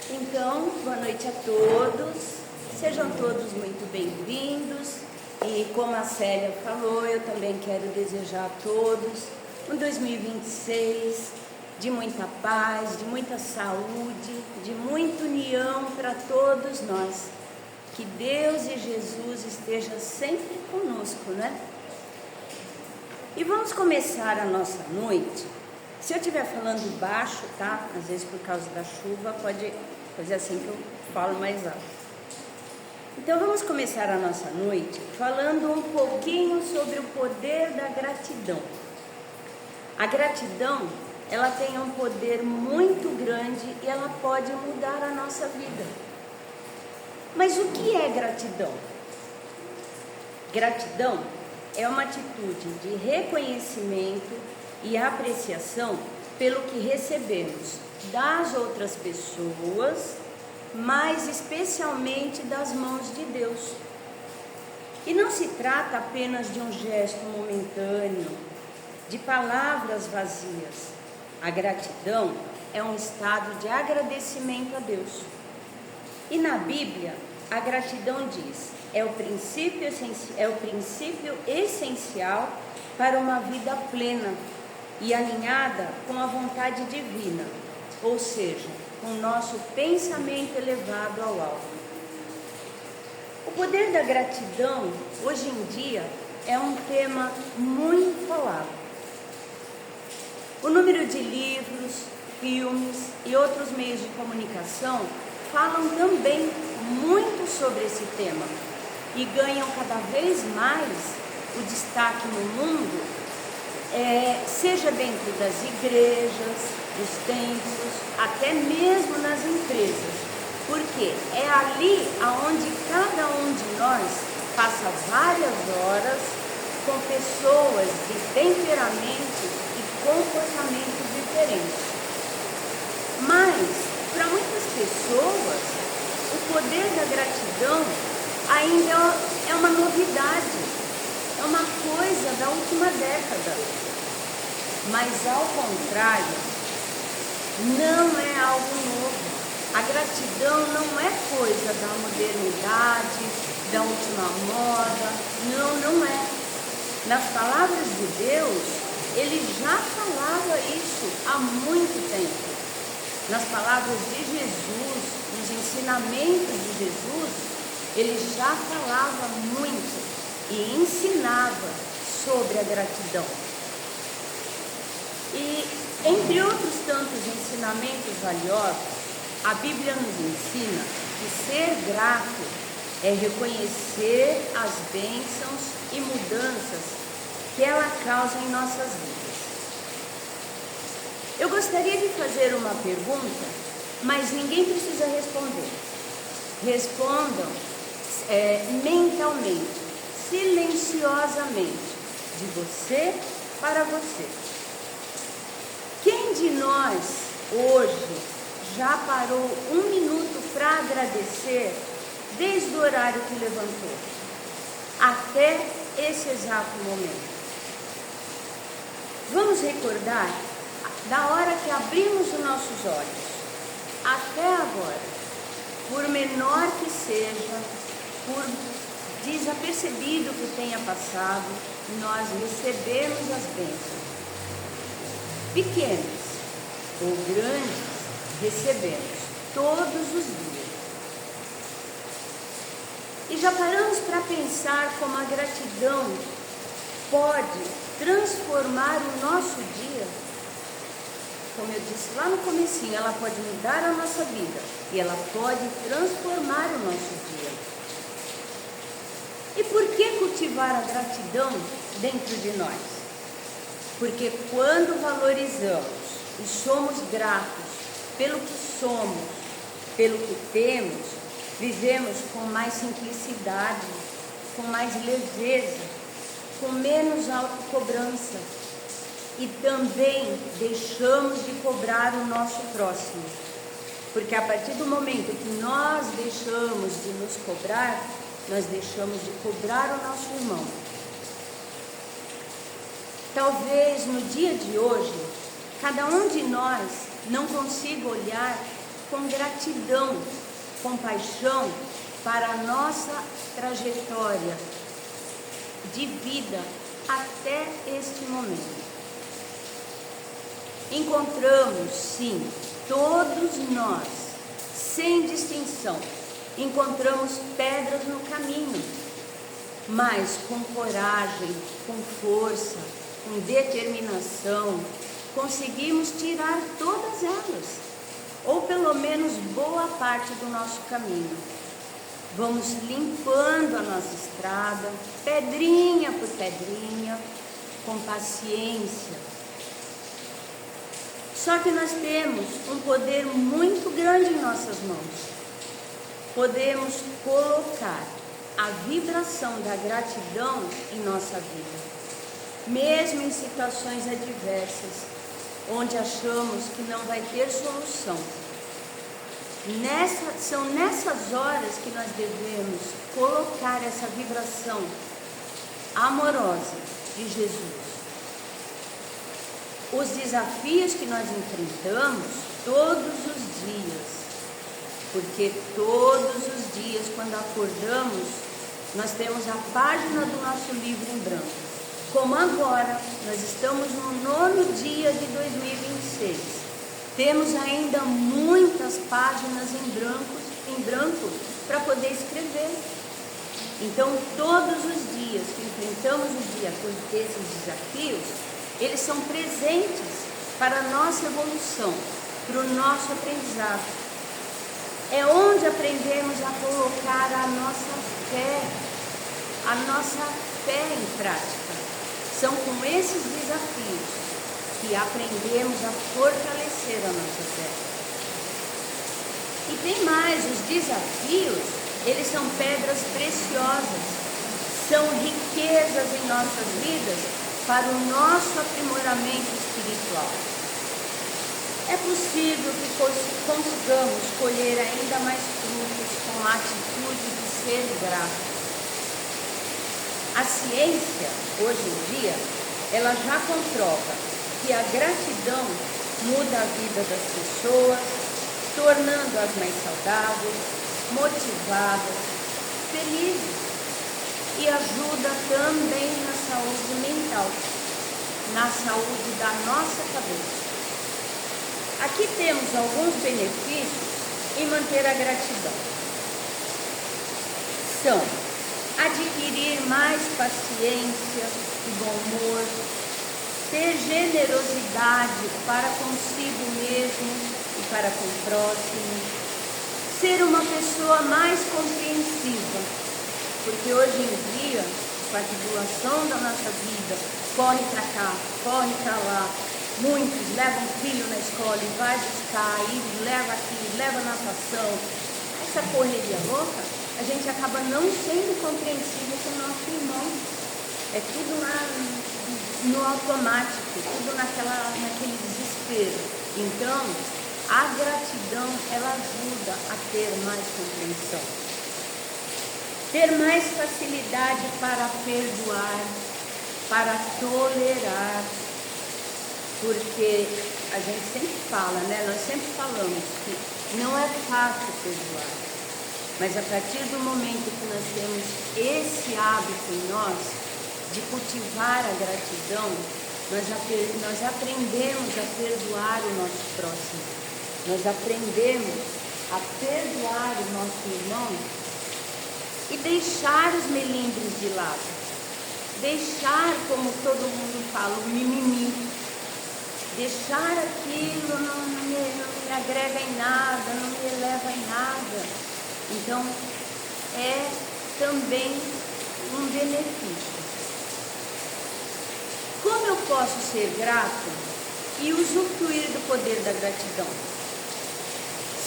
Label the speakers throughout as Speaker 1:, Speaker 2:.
Speaker 1: Então, boa noite a todos, sejam todos muito bem-vindos e como a Célia falou, eu também quero desejar a todos um 2026 de muita paz, de muita saúde, de muita união para todos nós. Que Deus e Jesus estejam sempre conosco, né? E vamos começar a nossa noite. Se eu estiver falando baixo, tá? Às vezes por causa da chuva, pode fazer assim que eu falo mais alto. Então vamos começar a nossa noite falando um pouquinho sobre o poder da gratidão. A gratidão, ela tem um poder muito grande e ela pode mudar a nossa vida. Mas o que é gratidão? Gratidão é uma atitude de reconhecimento e apreciação pelo que recebemos das outras pessoas, mas especialmente das mãos de Deus. E não se trata apenas de um gesto momentâneo, de palavras vazias. A gratidão é um estado de agradecimento a Deus. E na Bíblia, a gratidão diz, é o princípio essencial para uma vida plena e alinhada com a vontade divina, ou seja, com o nosso pensamento elevado ao alto. O poder da gratidão, hoje em dia, é um tema muito falado. O número de livros, filmes e outros meios de comunicação falam também muito sobre esse tema e ganham cada vez mais o destaque no mundo, seja dentro das igrejas, dos templos, até mesmo nas empresas, porque é ali aonde cada um de nós passa várias horas com pessoas de temperamentos e comportamentos diferentes. Mas, para muitas pessoas, o poder da gratidão ainda é uma novidade. É uma coisa da última década, mas ao contrário, não é algo novo. A gratidão não é coisa da modernidade, da última moda, não é. Nas palavras de Deus, ele já falava isso há muito tempo. Nas palavras de Jesus, nos ensinamentos de Jesus, ele já falava muito e ensinava sobre a gratidão. E entre outros tantos ensinamentos valiosos, a Bíblia nos ensina que ser grato é reconhecer as bênçãos e mudanças que ela causa em nossas vidas. Eu gostaria de fazer uma pergunta, mas ninguém precisa responder. Respondam mentalmente, silenciosamente, de você para você. Quem de nós hoje já parou um minuto para agradecer desde o horário que levantou até esse exato momento? Vamos recordar da hora que abrimos os nossos olhos até agora, por menor que seja, por desapercebido que tenha passado, nós recebemos as bênçãos. Pequenas ou grandes, recebemos todos os dias. E já paramos para pensar como a gratidão pode transformar o nosso dia? Como eu disse lá no comecinho, ela pode mudar a nossa vida e ela pode transformar o nosso dia. E por que cultivar a gratidão dentro de nós? Porque quando valorizamos e somos gratos pelo que somos, pelo que temos, vivemos com mais simplicidade, com mais leveza, com menos autocobrança e também deixamos de cobrar o nosso próximo. Porque a partir do momento que nós deixamos de nos cobrar, nós deixamos de cobrar o nosso irmão. Talvez no dia de hoje, cada um de nós não consiga olhar com gratidão, compaixão para a nossa trajetória de vida até este momento. Encontramos, sim, todos nós, sem distinção, encontramos pedras no caminho, mas com coragem, com força, com determinação, conseguimos tirar todas elas, ou pelo menos boa parte do nosso caminho. Vamos limpando a nossa estrada, pedrinha por pedrinha, com paciência. Só que nós temos um poder muito grande em nossas mãos. Podemos colocar a vibração da gratidão em nossa vida, mesmo em situações adversas, onde achamos que não vai ter solução. São nessas horas que nós devemos colocar essa vibração amorosa de Jesus. Os desafios que nós enfrentamos todos os dias, porque todos os dias, quando acordamos, nós temos a página do nosso livro em branco. Como agora, nós estamos no 9º dia de 2026. Temos ainda muitas páginas em branco para poder escrever. Então, todos os dias que enfrentamos o dia com esses desafios, eles são presentes para a nossa evolução, para o nosso aprendizado. É onde aprendemos a colocar a nossa fé em prática. São com esses desafios que aprendemos a fortalecer a nossa fé. E tem mais, os desafios, eles são pedras preciosas, são riquezas em nossas vidas para o nosso aprimoramento espiritual. É possível que consigamos colher ainda mais frutos com a atitude de ser grato. A ciência, hoje em dia, ela já comprova que a gratidão muda a vida das pessoas, tornando-as mais saudáveis, motivadas, felizes, e ajuda também na saúde mental, na saúde da nossa cabeça. Aqui temos alguns benefícios em manter a gratidão. São adquirir mais paciência e bom humor, ter generosidade para consigo mesmo e para com o próximo, ser uma pessoa mais compreensiva, porque hoje em dia, com a tribulação da nossa vida, corre para cá, corre para lá, muitos levam filho na escola e vai buscar, e leva aqui, leva natação, essa correria louca, a gente acaba não sendo compreensível com o nosso irmão. É tudo lá no automático, tudo naquele desespero. Então, a gratidão, ela ajuda a ter mais compreensão. Ter mais facilidade para perdoar, para tolerar. Porque a gente sempre fala, né? Nós sempre falamos que não é fácil perdoar. Mas a partir do momento que nós temos esse hábito em nós, de cultivar a gratidão, nós aprendemos a perdoar o nosso próximo. Nós aprendemos a perdoar o nosso irmão e deixar os melindres de lado. Deixar, como todo mundo fala, o mimimi. Deixar aquilo não me agrega em nada, não me eleva em nada. Então, é também um benefício. Como eu posso ser grato e usufruir do poder da gratidão?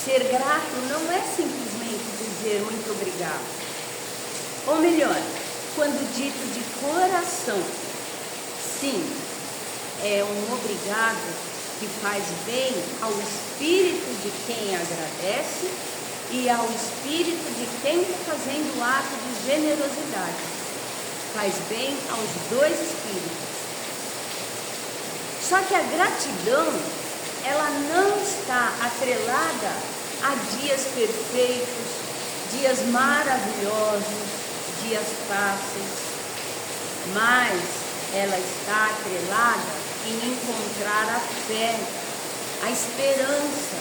Speaker 1: Ser grato não é simplesmente dizer muito obrigado. Ou melhor, quando dito de coração, sim, é um obrigado que faz bem ao espírito de quem agradece e ao espírito de quem está fazendo o ato de generosidade. Faz bem aos dois espíritos. Só que a gratidão, ela não está atrelada há dias perfeitos, dias maravilhosos, dias fáceis, mas ela está atrelada em encontrar a fé, a esperança,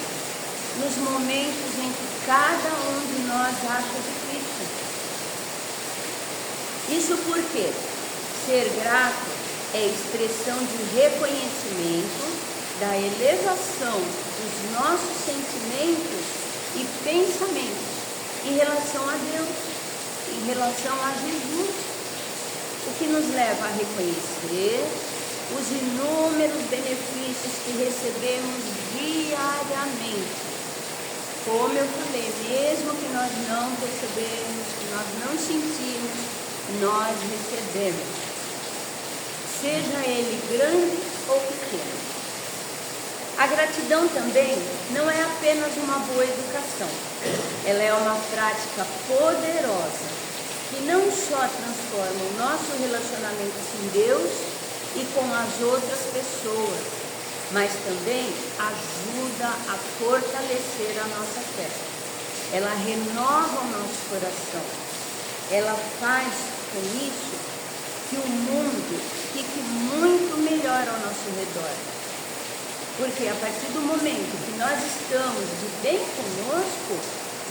Speaker 1: nos momentos em que cada um de nós acha difícil. Isso porque ser grato é expressão de reconhecimento da elevação dos nossos sentimentos e pensamentos em relação a Deus, em relação a Jesus, o que nos leva a reconhecer os inúmeros benefícios que recebemos diariamente. Como eu falei, mesmo que nós não percebemos, que nós não sentimos, nós recebemos, seja ele grande ou pequeno. A gratidão também não é apenas uma boa educação, ela é uma prática poderosa que não só transforma o nosso relacionamento com Deus e com as outras pessoas, mas também ajuda a fortalecer a nossa fé. Ela renova o nosso coração, ela faz com isso que o mundo fique muito melhor ao nosso redor. Porque a partir do momento que nós estamos de bem conosco,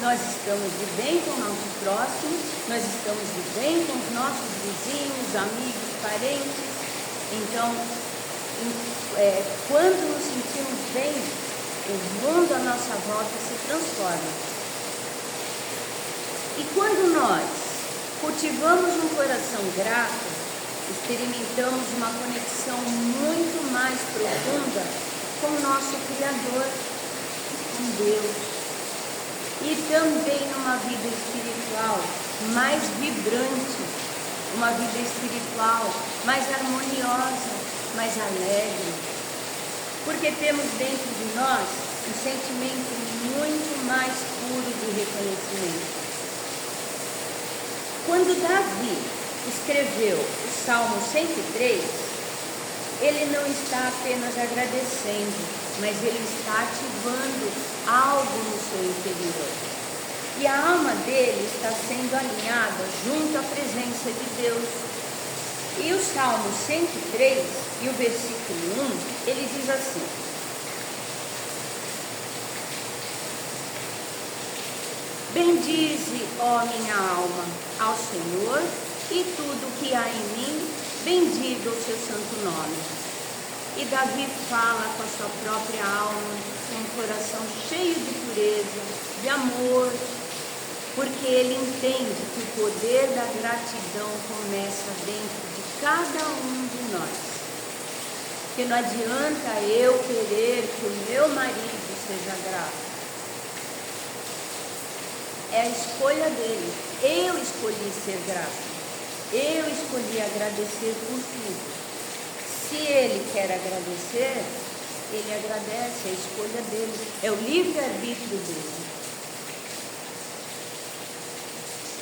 Speaker 1: nós estamos de bem com o nosso próximo, nós estamos de bem com os nossos vizinhos, amigos, parentes. Então, quando nos sentimos bem, o mundo à nossa volta se transforma. E quando nós cultivamos um coração grato, experimentamos uma conexão muito mais profunda com o nosso Criador, com Deus, e também numa vida espiritual mais vibrante, uma vida espiritual mais harmoniosa, mais alegre, porque temos dentro de nós um sentimento muito mais puro de reconhecimento. Quando Davi escreveu o Salmo 103, ele não está apenas agradecendo, mas ele está ativando algo no seu interior. E a alma dele está sendo alinhada junto à presença de Deus. E o Salmo 103, e o versículo 1, ele diz assim: bendize, ó minha alma, ao Senhor, e tudo que há em mim, bendiga o seu santo nome. E Davi fala com a sua própria alma, com um coração cheio de pureza, de amor, porque ele entende que o poder da gratidão começa dentro de cada um de nós. Porque não adianta eu querer que o meu marido seja grato. É a escolha dele. Eu escolhi ser grato. Eu escolhi agradecer por tudo. Se ele quer agradecer, ele agradece, é a escolha dele, é o livre-arbítrio dele.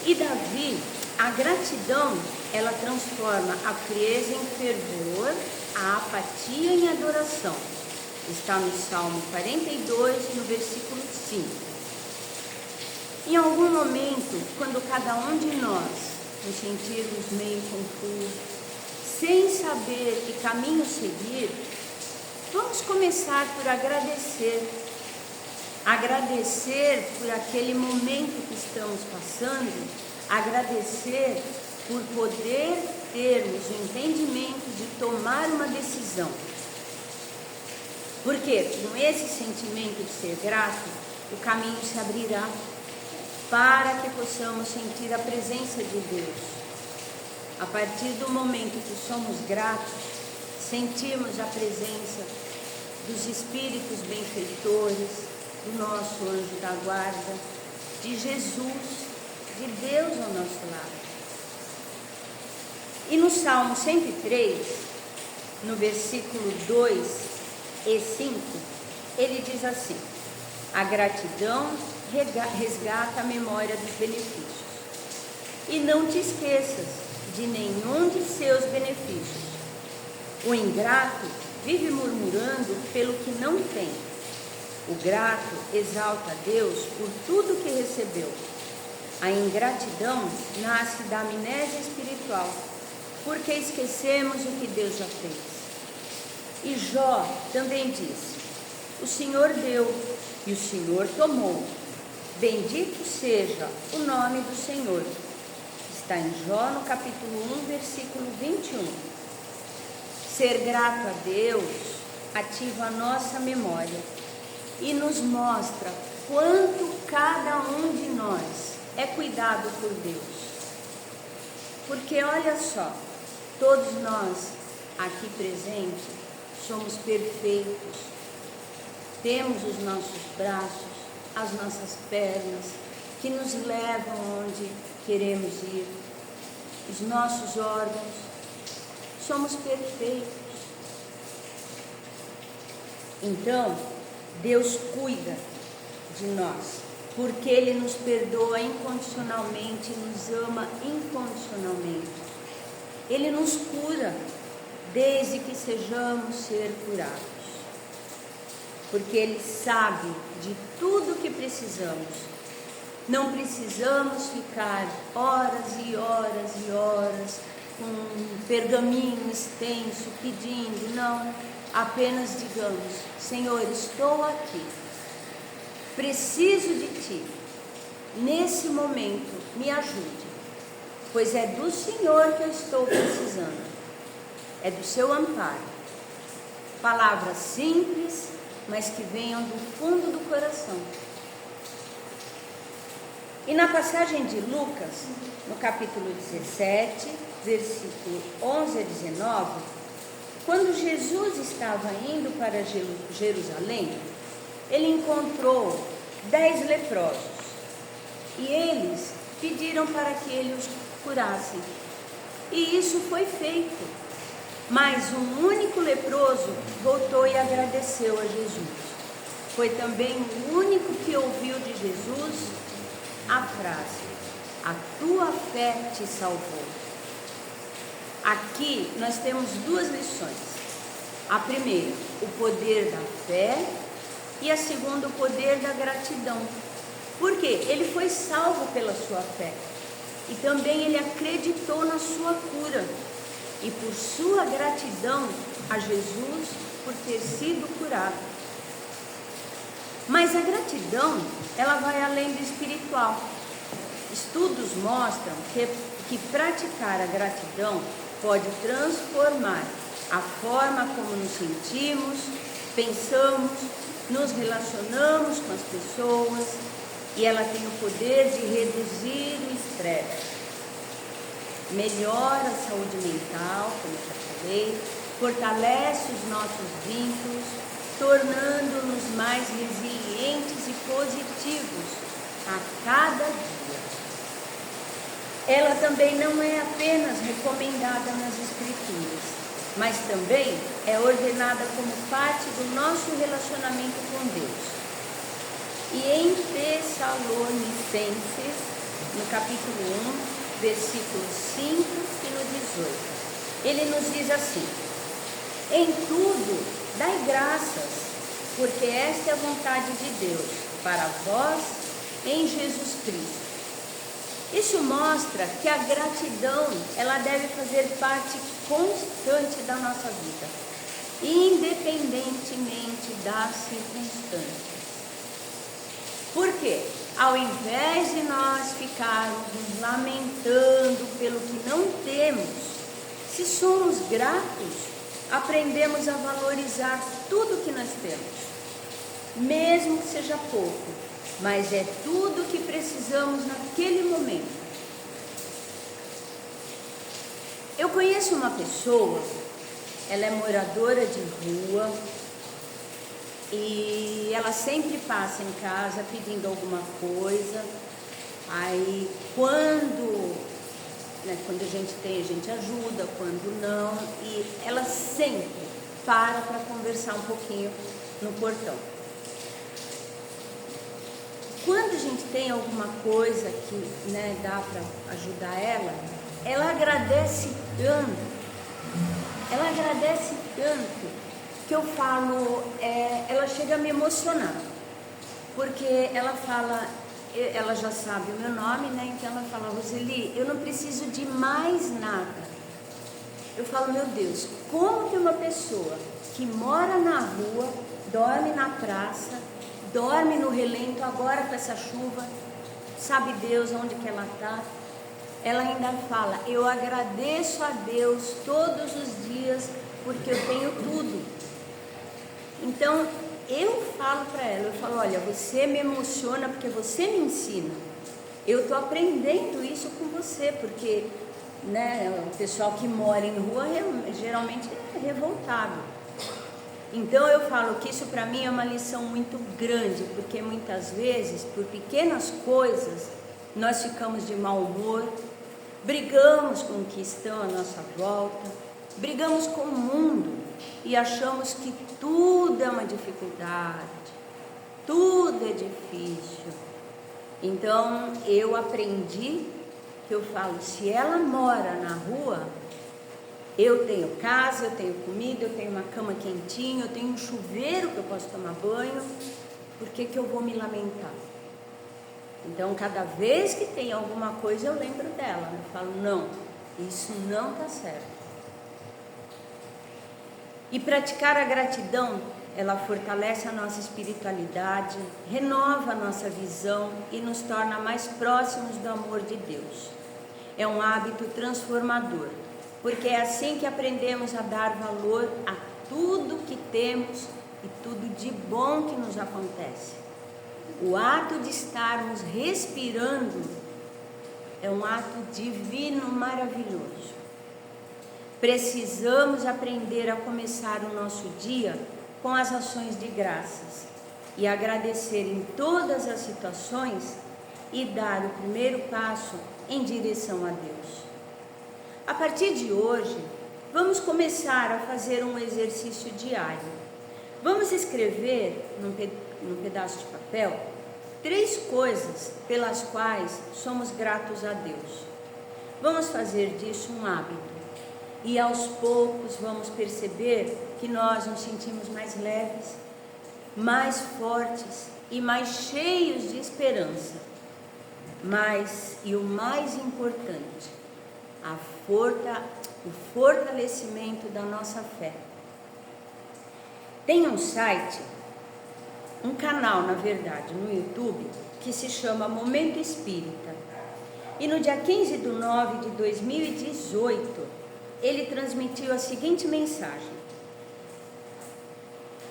Speaker 1: E Davi, a gratidão, ela transforma a frieza em fervor, a apatia em adoração. Está no Salmo 42, no versículo 5. Em algum momento, quando cada um de nós nos sentirmos meio confusos, sem saber que caminho seguir, vamos começar por agradecer. Agradecer por aquele momento que estamos passando, agradecer por poder termos o entendimento de tomar uma decisão. Porque com esse sentimento de ser grato, o caminho se abrirá para que possamos sentir a presença de Deus. A partir do momento que somos gratos, sentimos a presença dos espíritos benfeitores, do nosso anjo da guarda, de Jesus, de Deus ao nosso lado. E no Salmo 103, no versículo 2 e 5, ele diz assim: a gratidão resgata a memória dos benefícios. E não te esqueças de nenhum de seus benefícios. O ingrato vive murmurando pelo que não tem. O grato exalta a Deus por tudo que recebeu. A ingratidão nasce da amnésia espiritual, porque esquecemos o que Deus já fez. E Jó também disse: o Senhor deu e o Senhor tomou. Bendito seja o nome do Senhor. Está em Jó, no capítulo 1, versículo 21. Ser grato a Deus ativa a nossa memória e nos mostra quanto cada um de nós é cuidado por Deus. Porque olha só, todos nós aqui presentes somos perfeitos. Temos os nossos braços, as nossas pernas, que nos levam onde queremos ir. Os nossos órgãos, somos perfeitos. Então, Deus cuida de nós, porque Ele nos perdoa incondicionalmente, nos ama incondicionalmente. Ele nos cura, desde que sejamos ser curados. Porque Ele sabe de tudo que precisamos. Não precisamos ficar horas e horas e horas com um pergaminho extenso pedindo, não. Apenas digamos: Senhor, estou aqui, preciso de Ti, nesse momento me ajude, pois é do Senhor que eu estou precisando, é do Seu amparo. Palavras simples, mas que venham do fundo do coração. E na passagem de Lucas, no capítulo 17, versículo 11 a 19, quando Jesus estava indo para Jerusalém, Ele encontrou 10 leprosos, e eles pediram para que Ele os curasse, e isso foi feito. Mas um único leproso voltou e agradeceu a Jesus. Foi também o único que ouviu de Jesus a frase: a tua fé te salvou. Aqui nós temos duas lições. A primeira, o poder da fé, e a segunda, o poder da gratidão. Por quê? Ele foi salvo pela sua fé, e também ele acreditou na sua cura, e por sua gratidão a Jesus por ter sido curado. Mas a gratidão, ela vai além do espiritual. Estudos mostram que praticar a gratidão pode transformar a forma como nos sentimos, pensamos, nos relacionamos com as pessoas, e ela tem o poder de reduzir o estresse, melhora a saúde mental, como eu já falei, fortalece os nossos vínculos, tornando-nos mais resilientes e positivos a cada dia. Ela também não é apenas recomendada nas Escrituras, mas também é ordenada como parte do nosso relacionamento com Deus. E em Tessalonicenses, no capítulo 1, versículos 5 e no 18, ele nos diz assim: em tudo dai graças, porque esta é a vontade de Deus para vós em Jesus Cristo. Isso mostra que a gratidão, ela deve fazer parte constante da nossa vida, independentemente das circunstâncias. Por quê? Ao invés de nós ficarmos nos lamentando pelo que não temos, se somos gratos, aprendemos a valorizar tudo que nós temos, mesmo que seja pouco, mas é tudo que precisamos naquele momento. Eu conheço uma pessoa, ela é moradora de rua, e ela sempre passa em casa pedindo alguma coisa. Aí quando a gente tem, a gente ajuda, quando não, e ela sempre para conversar um pouquinho no portão. Quando a gente tem alguma coisa que dá para ajudar ela agradece tanto, que eu falo, ela chega a me emocionar. porque ela fala, ela já sabe o meu nome, né? Então ela fala: Roseli, eu não preciso de mais nada. Eu falo: meu Deus, como que uma pessoa que mora na rua, dorme na praça, dorme no relento, agora com essa chuva, sabe Deus onde que ela está? Ela ainda fala: eu agradeço a Deus todos os dias porque eu tenho tudo. Então eu falo para ela, eu falo: olha, você me emociona porque você me ensina. Eu estou aprendendo isso com você, porque, né, o pessoal que mora em rua geralmente é revoltado. Então eu falo que isso para mim é uma lição muito grande, porque muitas vezes, por pequenas coisas, nós ficamos de mau humor, brigamos com o que estão à nossa volta, brigamos com o mundo e achamos que tudo é uma dificuldade, tudo é difícil. Então eu aprendi que eu falo: se ela mora na rua, eu tenho casa, eu tenho comida, eu tenho uma cama quentinha, eu tenho um chuveiro que eu posso tomar banho, por que que eu vou me lamentar? Então, cada vez que tem alguma coisa, eu lembro dela. Eu falo: não, isso não está certo. E praticar a gratidão, ela fortalece a nossa espiritualidade, renova a nossa visão e nos torna mais próximos do amor de Deus. É um hábito transformador, porque é assim que aprendemos a dar valor a tudo que temos e tudo de bom que nos acontece. O ato de estarmos respirando é um ato divino maravilhoso. Precisamos aprender a começar o nosso dia com as ações de graças e agradecer em todas as situações e dar o primeiro passo em direção a Deus. A partir de hoje, vamos começar a fazer um exercício diário. Vamos escrever num pedaço de papel 3 coisas pelas quais somos gratos a Deus. Vamos fazer disso um hábito e aos poucos vamos perceber que nós nos sentimos mais leves, mais fortes e mais cheios de esperança. E o mais importante, o fortalecimento da nossa fé. Tem um site, um canal, na verdade, no YouTube, que se chama Momento Espírita. E no dia 15/9/2018, ele transmitiu a seguinte mensagem: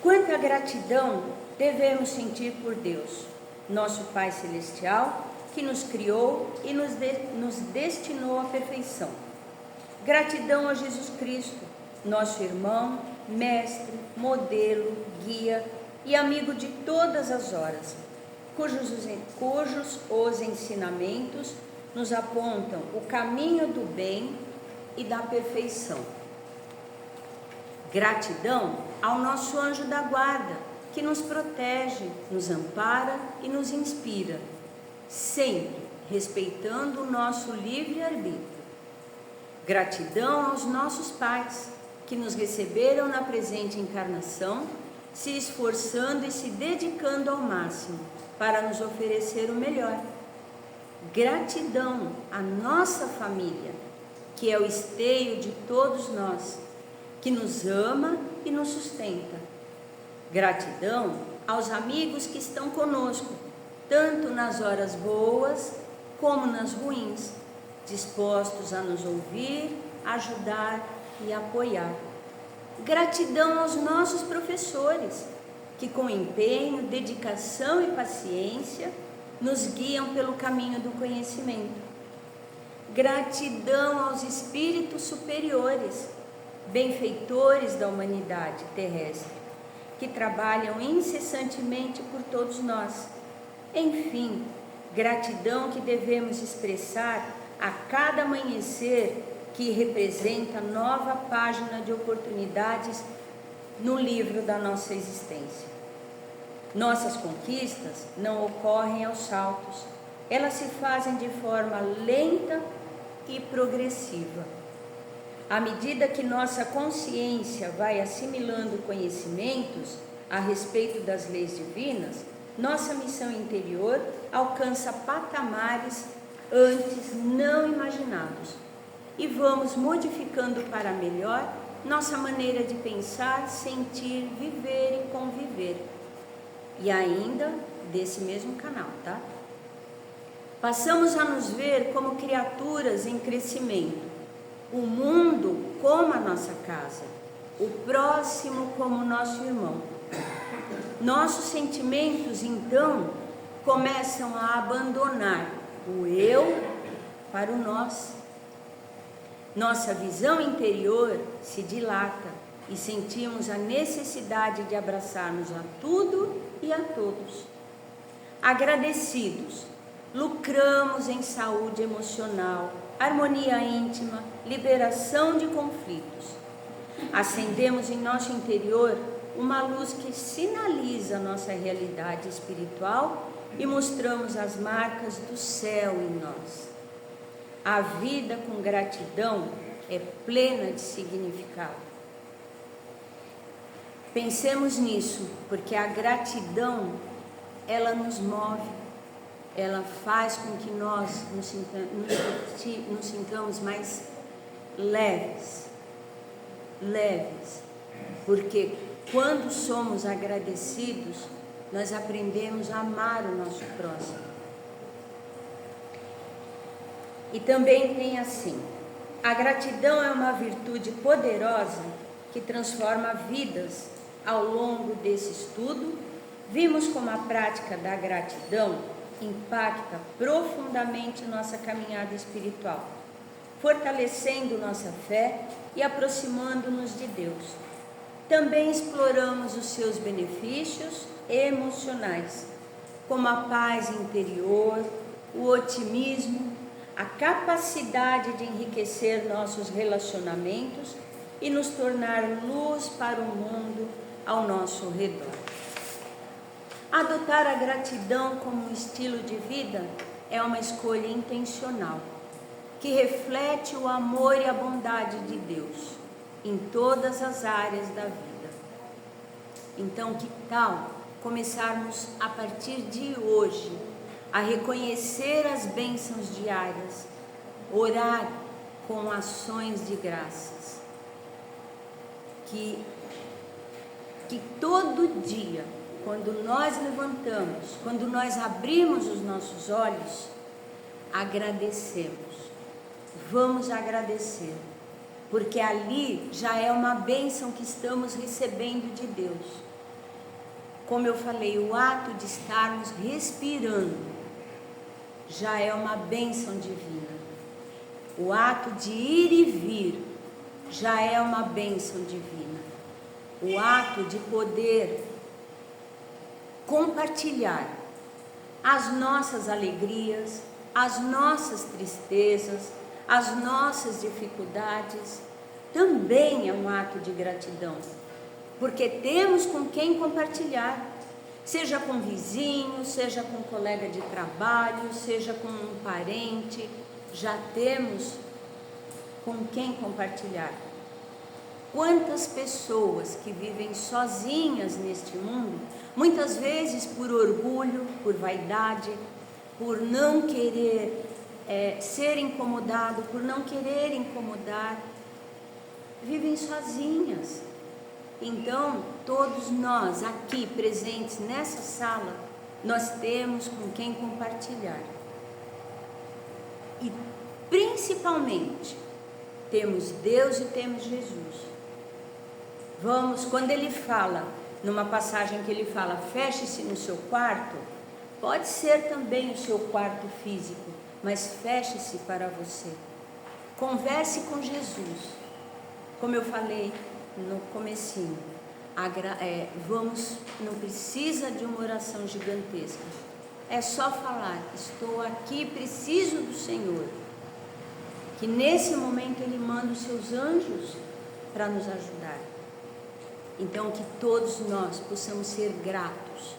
Speaker 1: quanta gratidão devemos sentir por Deus, nosso Pai Celestial, que nos criou e nos destinou à perfeição. Gratidão a Jesus Cristo, nosso irmão, mestre, modelo, guia e amigo de todas as horas, cujos os ensinamentos nos apontam o caminho do bem e da perfeição. Gratidão ao nosso anjo da guarda, que nos protege, nos ampara e nos inspira, sempre respeitando o nosso livre-arbítrio. Gratidão aos nossos pais, que nos receberam na presente encarnação, se esforçando e se dedicando ao máximo para nos oferecer o melhor. Gratidão à nossa família, que é o esteio de todos nós, que nos ama e nos sustenta. Gratidão aos amigos que estão conosco, tanto nas horas boas como nas ruins, dispostos a nos ouvir, ajudar e apoiar. Gratidão aos nossos professores, que com empenho, dedicação e paciência nos guiam pelo caminho do conhecimento. Gratidão aos espíritos superiores, benfeitores da humanidade terrestre, que trabalham incessantemente por todos nós. Enfim, gratidão que devemos expressar a cada amanhecer, que representa nova página de oportunidades no livro da nossa existência. Nossas conquistas não ocorrem aos saltos, elas se fazem de forma lenta e progressiva. À medida que nossa consciência vai assimilando conhecimentos a respeito das leis divinas, nossa missão interior alcança patamares antes não imaginados e vamos modificando para melhor nossa maneira de pensar, sentir, viver e conviver. E ainda desse mesmo canal, tá? Passamos a nos ver como criaturas em crescimento, o mundo como a nossa casa, o próximo como nosso irmão. Nossos sentimentos, então, começam a abandonar o eu para o nós. Nossa visão interior se dilata e sentimos a necessidade de abraçarmos a tudo e a todos. Agradecidos, lucramos em saúde emocional, harmonia íntima, liberação de conflitos. Acendemos em nosso interior uma luz que sinaliza nossa realidade espiritual e mostramos as marcas do céu em nós. A vida com gratidão é plena de significado. Pensemos nisso, porque a gratidão, ela nos move, ela faz com que nós nos sintamos mais leves, porque quando somos agradecidos, nós aprendemos a amar o nosso próximo. E também tem assim, a gratidão é uma virtude poderosa que transforma vidas. Ao longo desse estudo, vimos como a prática da gratidão impacta profundamente nossa caminhada espiritual, fortalecendo nossa fé e aproximando-nos de Deus. Também exploramos os seus benefícios emocionais, como a paz interior, o otimismo, a capacidade de enriquecer nossos relacionamentos e nos tornar luz para o mundo ao nosso redor. Adotar a gratidão como um estilo de vida é uma escolha intencional, que reflete o amor e a bondade de Deus em todas as áreas da vida. Então, que tal começarmos a partir de hoje a reconhecer as bênçãos diárias, orar com ações de graças, que todo dia, quando nós levantamos, quando nós abrimos os nossos olhos, agradecemos. Vamos agradecer, porque ali já é uma bênção que estamos recebendo de Deus. Como eu falei, o ato de estarmos respirando já é uma bênção divina. O ato de ir e vir já é uma bênção divina. O ato de poder compartilhar as nossas alegrias, as nossas tristezas, as nossas dificuldades, também é um ato de gratidão, porque temos com quem compartilhar, seja com vizinho, seja com colega de trabalho, seja com um parente, já temos com quem compartilhar. Quantas pessoas que vivem sozinhas neste mundo, muitas vezes por orgulho, por vaidade, por não querer ser incomodado, por não querer incomodar, vivem sozinhas. Então, todos nós aqui presentes nessa sala, nós temos com quem compartilhar. E principalmente, temos Deus e temos Jesus. Vamos, quando ele fala, numa passagem que ele fala, feche-se no seu quarto, pode ser também o seu quarto físico, mas feche-se para você. Converse com Jesus. Como eu falei no comecinho, não precisa de uma oração gigantesca. É só falar, estou aqui, preciso do Senhor. Que nesse momento Ele manda os seus anjos para nos ajudar. Então que todos nós possamos ser gratos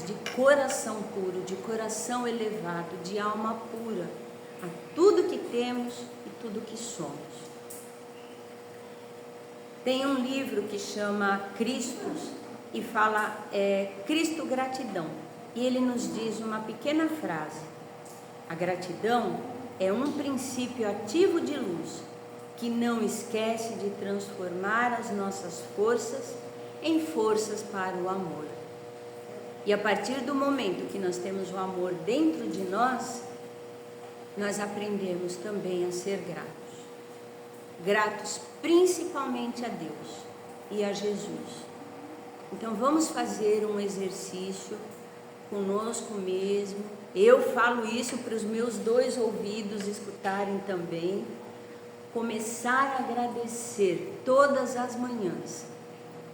Speaker 1: de coração puro, de coração elevado, de alma pura, a tudo que temos e tudo que somos. Tem um livro que chama Cristos, e fala Cristo gratidão. E ele nos diz uma pequena frase: a gratidão é um princípio ativo de luz que não esquece de transformar as nossas forças em forças para o amor. E a partir do momento que nós temos o amor dentro de nós, nós aprendemos também a ser gratos. Gratos principalmente a Deus e a Jesus. Então vamos fazer um exercício conosco mesmo. Eu falo isso para os meus 2 ouvidos escutarem também. Começar a agradecer todas as manhãs,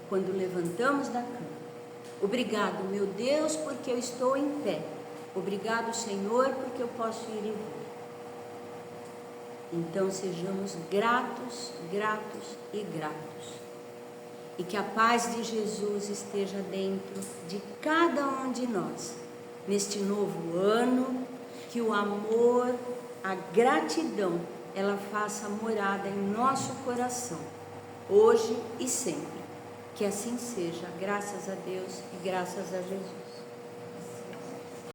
Speaker 1: quando levantamos da cama. Obrigado, meu Deus, porque eu estou em pé. Obrigado, Senhor, porque eu posso ir e vir. Então sejamos gratos, gratos e gratos. E que a paz de Jesus esteja dentro de cada um de nós. Neste novo ano, que o amor, a gratidão, ela faça morada em nosso coração, hoje e sempre. Que assim seja, graças a Deus e graças a Jesus.